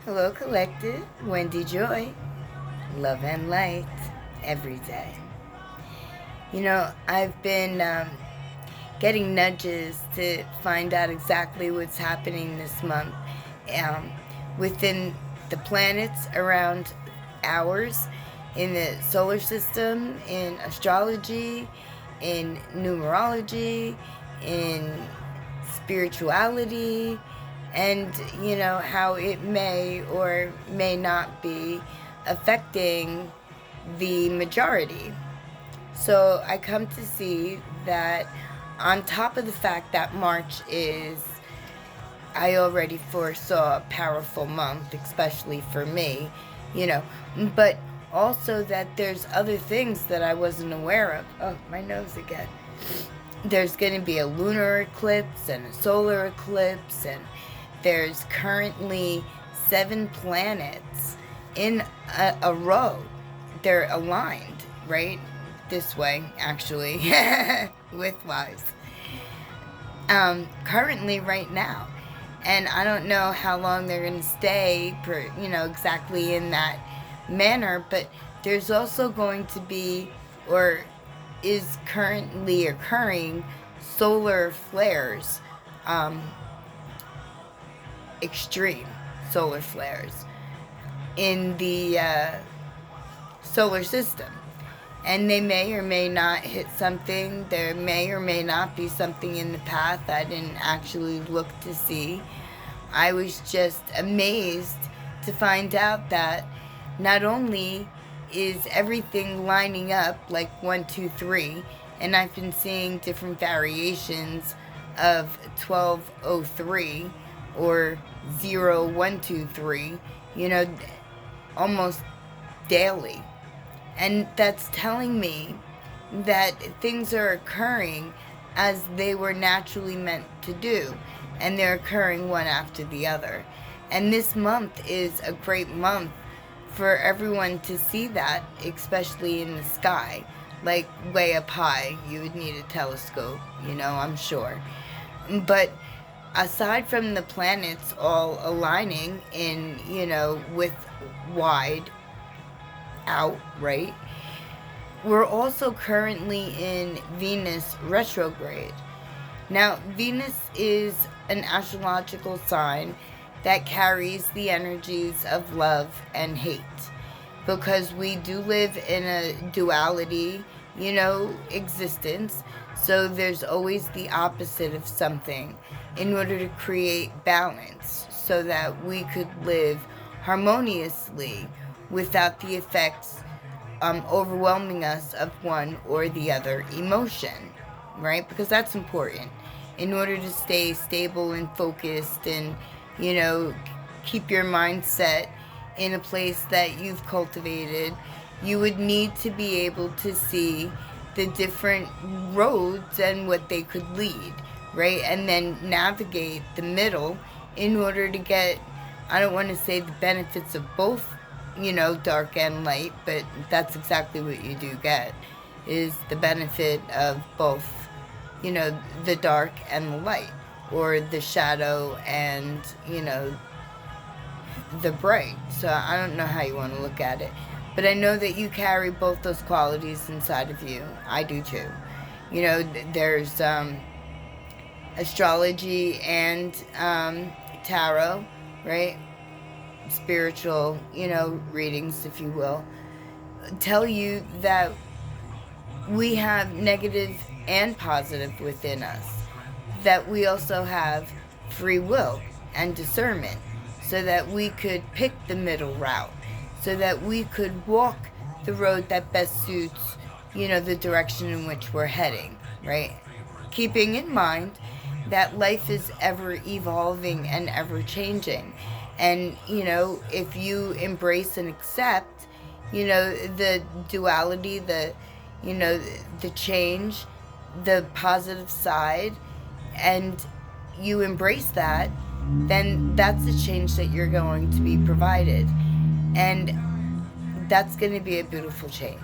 Hello, Collective. Wendy Joy. Love and light every day. I've been getting nudges to find out exactly what's happening this month um, within the planets around ours, in the solar system, in astrology, in numerology, in spirituality, and how it may or may not be affecting the majority. So I come to see that on top of the fact that March is, I already foresaw a powerful month, especially for me, you know, but also that there's other things that I wasn't aware of. Oh, my nose again. There's going to be a lunar eclipse and a solar eclipse, and there's currently 7 planets in a row. They're aligned, right? This way, actually, widthwise. Currently, right now. And I don't know how long they're going to stay, exactly in that manner, but there's also going to be, or is currently occurring, solar flares, extreme solar flares in the solar system. And they may or may not hit something. There may or may not be something in the path I didn't actually look to see. I was just amazed to find out that not only is everything lining up like 1, 2, 3, and I've been seeing different variations of 1203 or 0123, almost daily. And that's telling me that things are occurring as they were naturally meant to do, and they're occurring one after the other. And this month is a great month for everyone to see that, especially in the sky, like way up high. You would need a telescope, I'm sure. But aside from the planets all aligning in, with wide out, right? We're also currently in Venus retrograde. Now, Venus is an astrological sign that carries the energies of love and hate, because we do live in a duality, existence. So there's always the opposite of something in order to create balance so that we could live harmoniously without the effects overwhelming us of one or the other emotion, right? Because that's important. In order to stay stable and focused and, keep your mindset in a place that you've cultivated, you would need to be able to see the different roads and what they could lead, right? And then navigate the middle in order to get, I don't want to say the benefits of both, dark and light, but that's exactly what you do get, is the benefit of both, the dark and the light, or the shadow and, the bright. So I don't know how you want to look at it, but I know that you carry both those qualities inside of you. I do too. There's astrology and tarot, right? Spiritual, readings, if you will, tell you that we have negative and positive within us, that we also have free will and discernment, so that we could pick the middle route, so that we could walk the road that best suits, the direction in which we're heading, right? Keeping in mind that life is ever evolving and ever changing. And, if you embrace and accept, the duality, the change, the positive side, and you embrace that, then that's the change that you're going to be provided. And that's going to be a beautiful change.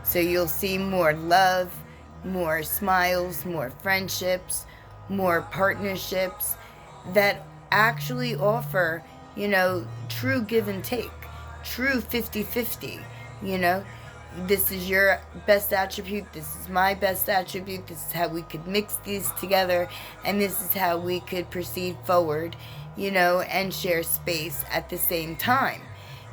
So you'll see more love, more smiles, more friendships, more partnerships that actually offer true give and take, true 50-50, you know. This is your best attribute, this is my best attribute, this is how we could mix these together, and this is how we could proceed forward, and share space at the same time,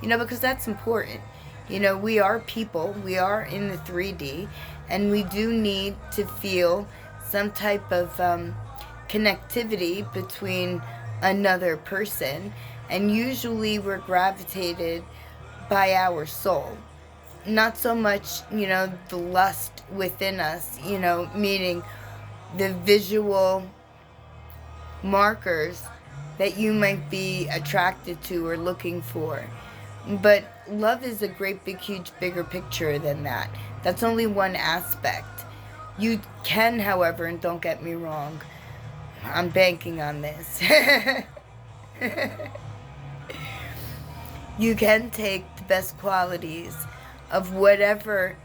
because that's important. We are people, we are in the 3D, and we do need to feel some type of connectivity between another person, and usually we're gravitated by our soul. Not so much, the lust within us, meaning the visual markers that you might be attracted to or looking for. But love is a great, big, huge, bigger picture than that. That's only one aspect. You can, however, and don't get me wrong, I'm banking on this. You can take the best qualities of whatever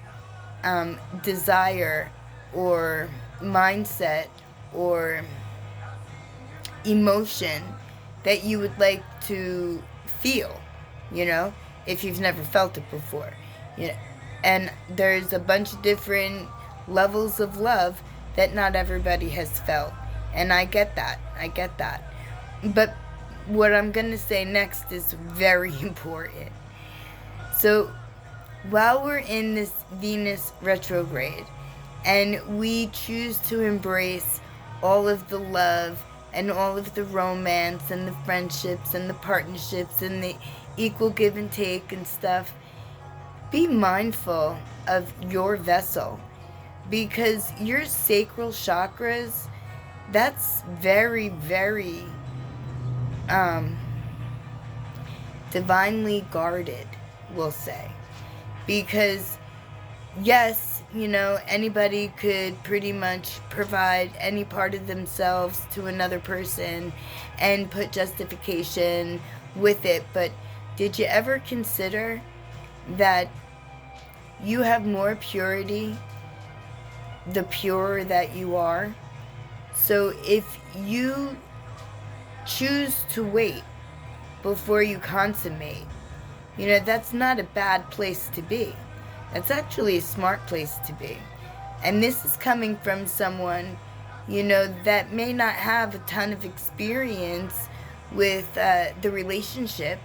desire or mindset or emotion that you would like to feel, if you've never felt it before. And there's a bunch of different levels of love that not everybody has felt. And I get that. But what I'm going to say next is very important. So, while we're in this Venus retrograde, and we choose to embrace all of the love and all of the romance and the friendships and the partnerships and the equal give and take and stuff, be mindful of your vessel, because your sacral chakras, that's very, very divinely guarded, we'll say. Because yes, anybody could pretty much provide any part of themselves to another person and put justification with it, but did you ever consider that you have more purity the purer that you are? So if you choose to wait before you consummate, that's not a bad place to be. That's actually a smart place to be. And this is coming from someone, that may not have a ton of experience with the relationship,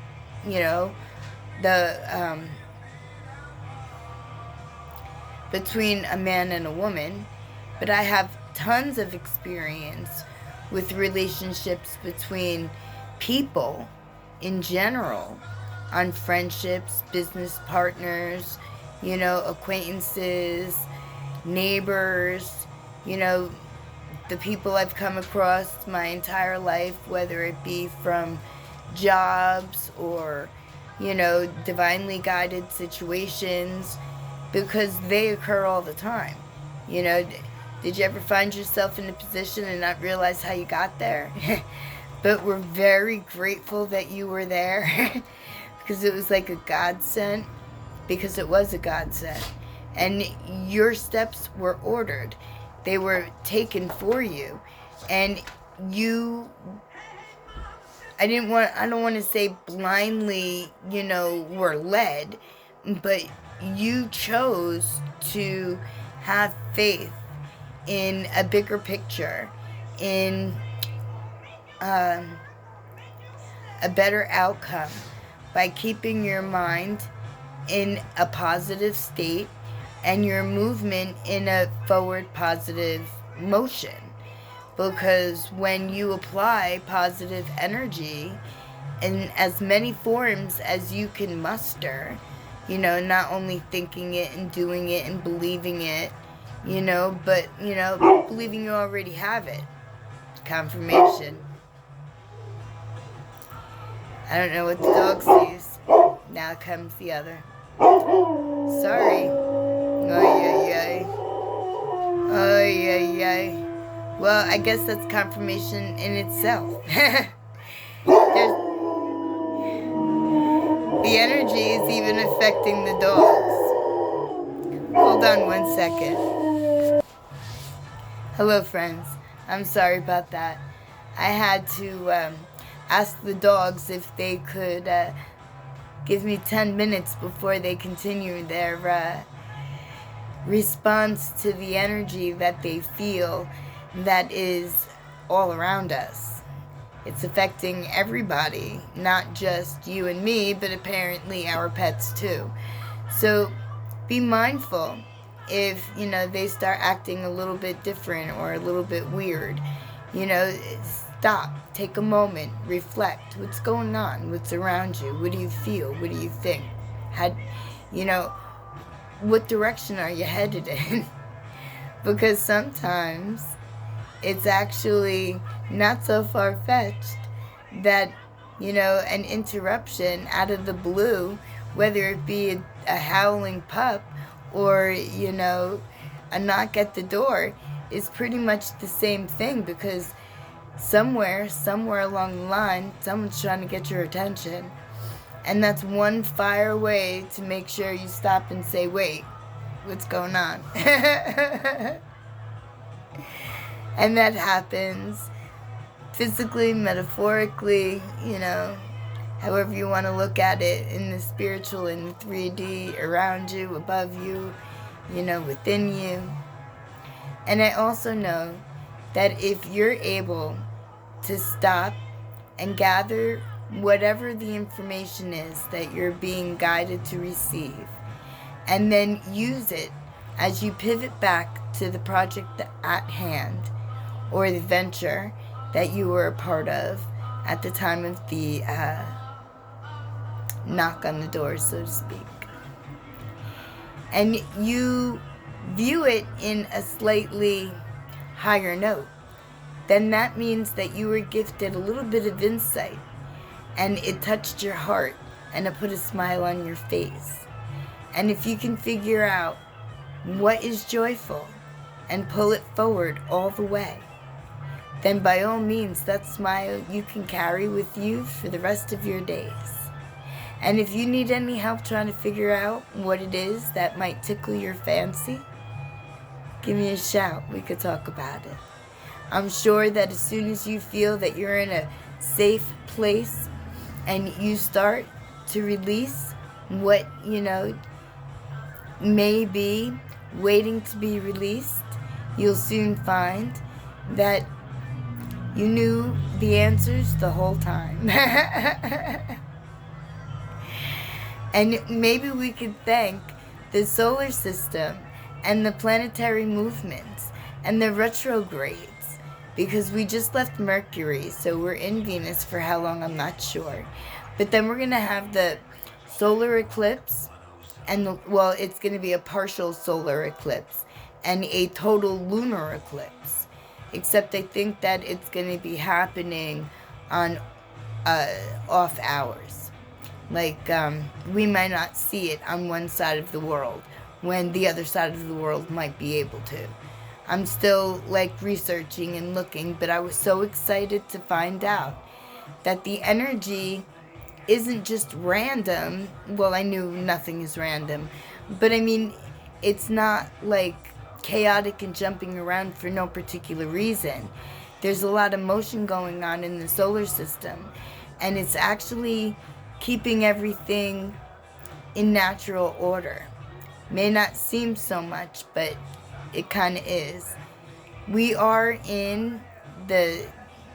between a man and a woman. But I have tons of experience with relationships between people in general, on friendships, business partners, acquaintances, neighbors, the people I've come across my entire life, whether it be from jobs or, divinely guided situations, because they occur all the time. Did you ever find yourself in a position and not realize how you got there? But we're very grateful that you were there because it was like a godsend, because it was a godsend. And your steps were ordered. They were taken for you. And I don't want to say blindly, were led, but you chose to have faith in a bigger picture, in a better outcome, by keeping your mind in a positive state and your movement in a forward positive motion. Because when you apply positive energy in as many forms as you can muster, not only thinking it and doing it and believing it, but, believing you already have it. Confirmation. I don't know what the dog sees. Now comes the other. Sorry. Ay. Well, I guess that's confirmation in itself. The energy is even affecting the dogs. Hold on 1 second. Hello, friends. I'm sorry about that. I had to ask the dogs if they could give me 10 minutes before they continue their response to the energy that they feel that is all around us. It's affecting everybody, not just you and me, but apparently our pets too. So be mindful if, they start acting a little bit different or a little bit weird. Stop, take a moment, reflect. What's going on? What's around you? What do you feel? What do you think? What direction are you headed in? Because sometimes it's actually not so far-fetched that, an interruption out of the blue, whether it be a howling pup or, a knock at the door, is pretty much the same thing, because somewhere along the line, someone's trying to get your attention. And that's one fire away to make sure you stop and say, wait, what's going on? And that happens physically, metaphorically, however you want to look at it, in the spiritual, in the 3D, around you, above you, within you. And I also know that if you're able to stop and gather whatever the information is that you're being guided to receive, and then use it as you pivot back to the project at hand, or the venture that you were a part of at the time of the knock on the door, so to speak. And you view it in a slightly higher note, then that means that you were gifted a little bit of insight, and it touched your heart, and it put a smile on your face. And if you can figure out what is joyful and pull it forward all the way, then by all means, that smile you can carry with you for the rest of your days. And if you need any help trying to figure out what it is that might tickle your fancy, give me a shout. We could talk about it. I'm sure that as soon as you feel that you're in a safe place and you start to release what, may be waiting to be released, you'll soon find that you knew the answers the whole time. And maybe we could thank the solar system and the planetary movements and the retrogrades, because we just left Mercury, so we're in Venus for how long, I'm not sure. But then we're going to have the solar eclipse, and it's going to be a partial solar eclipse and a total lunar eclipse. Except I think that it's going to be happening on off hours. Like, we might not see it on one side of the world when the other side of the world might be able to. I'm still, researching and looking, but I was so excited to find out that the energy isn't just random. Well, I knew nothing is random, but I mean, it's not chaotic and jumping around for no particular reason. There's a lot of motion going on in the solar system, and it's actually keeping everything in natural order. May not seem so much, but it kind of is. We are in the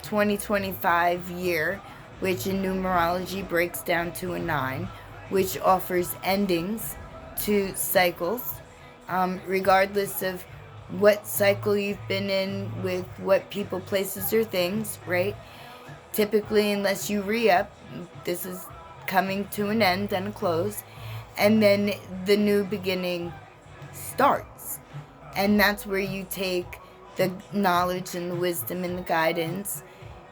2025 year, which in numerology breaks down to a 9, which offers endings to cycles. Regardless of what cycle you've been in with what people, places, or things, right? Typically, unless you re-up, this is coming to an end and a close, and then the new beginning starts. And that's where you take the knowledge and the wisdom and the guidance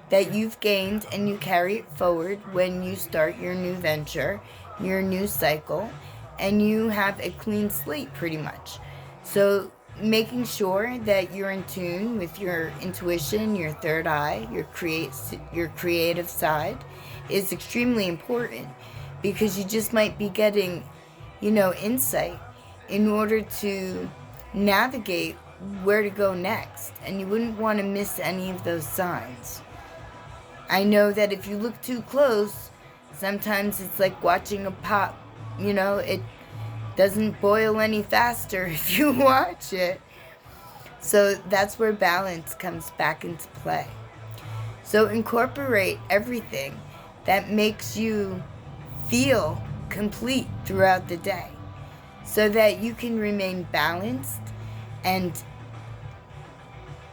that you've gained, and you carry it forward when you start your new venture, your new cycle, and you have a clean slate pretty much. So making sure that you're in tune with your intuition, your third eye, your creative side is extremely important, because you just might be getting, insight in order to navigate where to go next, and you wouldn't want to miss any of those signs. I know that if you look too close, sometimes it's like watching a pot. It doesn't boil any faster if you watch it. So that's where balance comes back into play. So incorporate everything that makes you feel complete throughout the day so that you can remain balanced and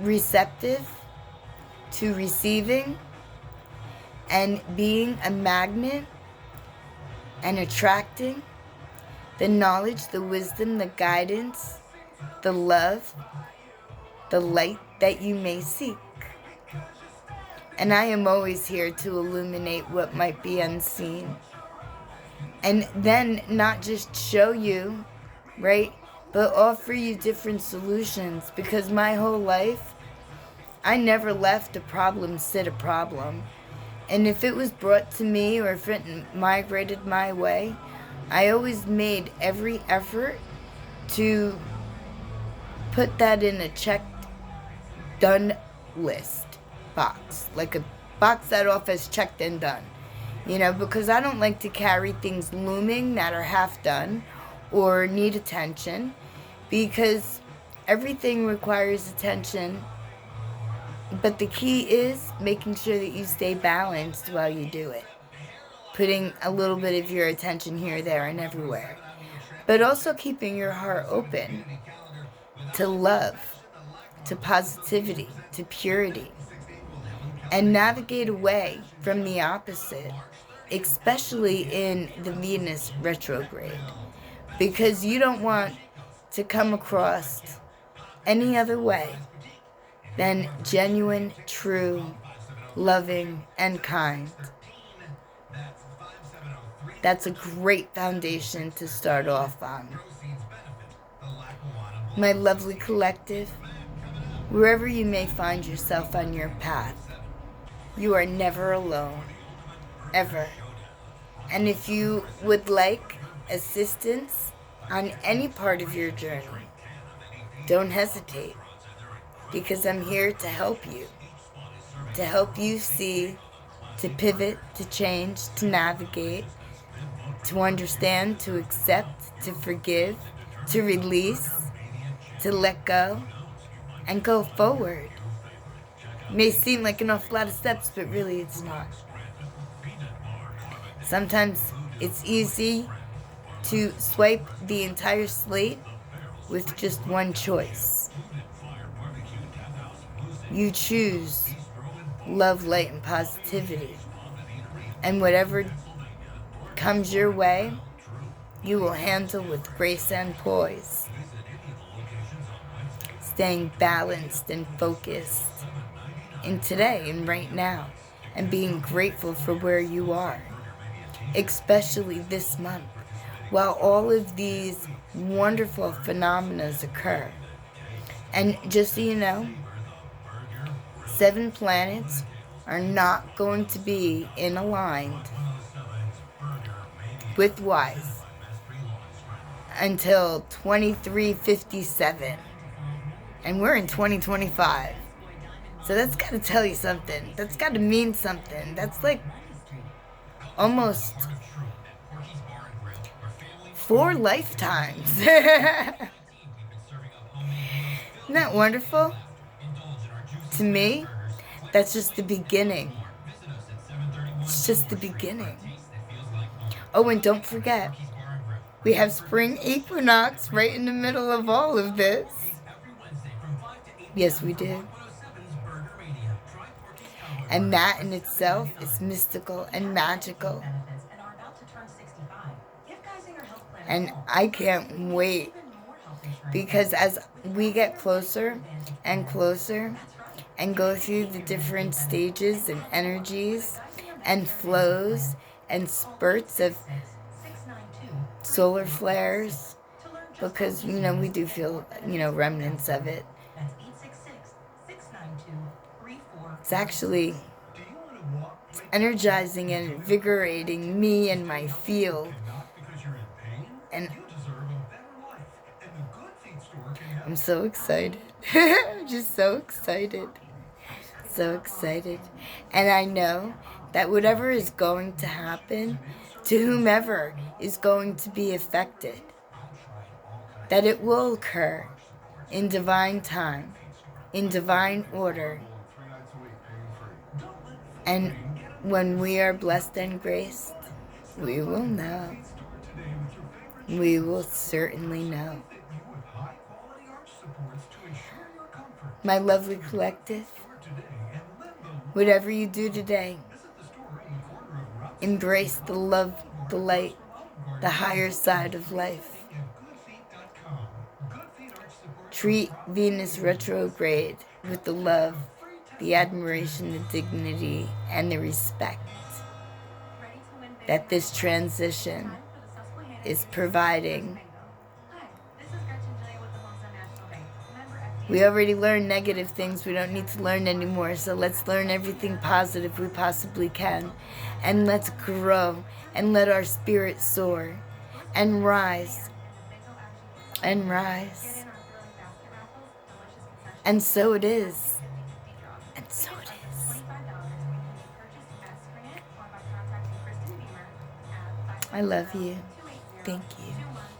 receptive to receiving and being a magnet and attracting the knowledge, the wisdom, the guidance, the love, the light that you may seek. And I am always here to illuminate what might be unseen. And then not just show you, right, but offer you different solutions. Because my whole life, I never left a problem sit a problem. And if it was brought to me or if it migrated my way, I always made every effort to put that in a checked, done list box. Like a box that off as checked and done. Because I don't like to carry things looming that are half done or need attention. Because everything requires attention. But the key is making sure that you stay balanced while you do it. Putting a little bit of your attention here, there, and everywhere. But also keeping your heart open to love, to positivity, to purity. And navigate away from the opposite, especially in the Venus retrograde. Because you don't want to come across any other way than genuine, true, loving, and kind. That's a great foundation to start off on. My lovely collective, wherever you may find yourself on your path, you are never alone, ever. And if you would like assistance on any part of your journey, don't hesitate, because I'm here to help you see, to pivot, to change, to navigate, to understand, to accept, to forgive, to release, to let go, and go forward. It may seem like an awful lot of steps, but really it's not. Sometimes it's easy to swipe the entire slate with just one choice. You choose love, light, and positivity. And whatever comes your way, you will handle with grace and poise. Staying balanced and focused in today and right now. And being grateful for where you are. Especially this month. While all of these wonderful phenomena occur. And just so you know, 7 planets are not going to be in aligned with wise until 2357. And we're in 2025. So that's got to tell you something. That's got to mean something. That's like almost 4 lifetimes. Isn't that wonderful? To me, that's just the beginning. It's just the beginning. Oh, and don't forget, we have spring equinox right in the middle of all of this. Yes, we do. And that in itself is mystical and magical. And I can't wait, because as we get closer and closer and go through the different stages and energies and flows and spurts of solar flares, because, we do feel, remnants of it. It's actually energizing and invigorating me and my field. And I'm so excited. I'm just so excited. so excited. And I know that whatever is going to happen to whomever is going to be affected, that it will occur in divine time, in divine order. And when we are blessed and graced, we will know. We will certainly know. My lovely collective, whatever you do today, embrace the love, the light, the higher side of life. Treat Venus retrograde with the love, the admiration, the dignity, and the respect that this transition is providing. We already learned negative things. We don't need to learn anymore. So let's learn everything positive we possibly can. And let's grow and let our spirit soar and rise and rise. And so it is. And so it is. I love you. Thank you.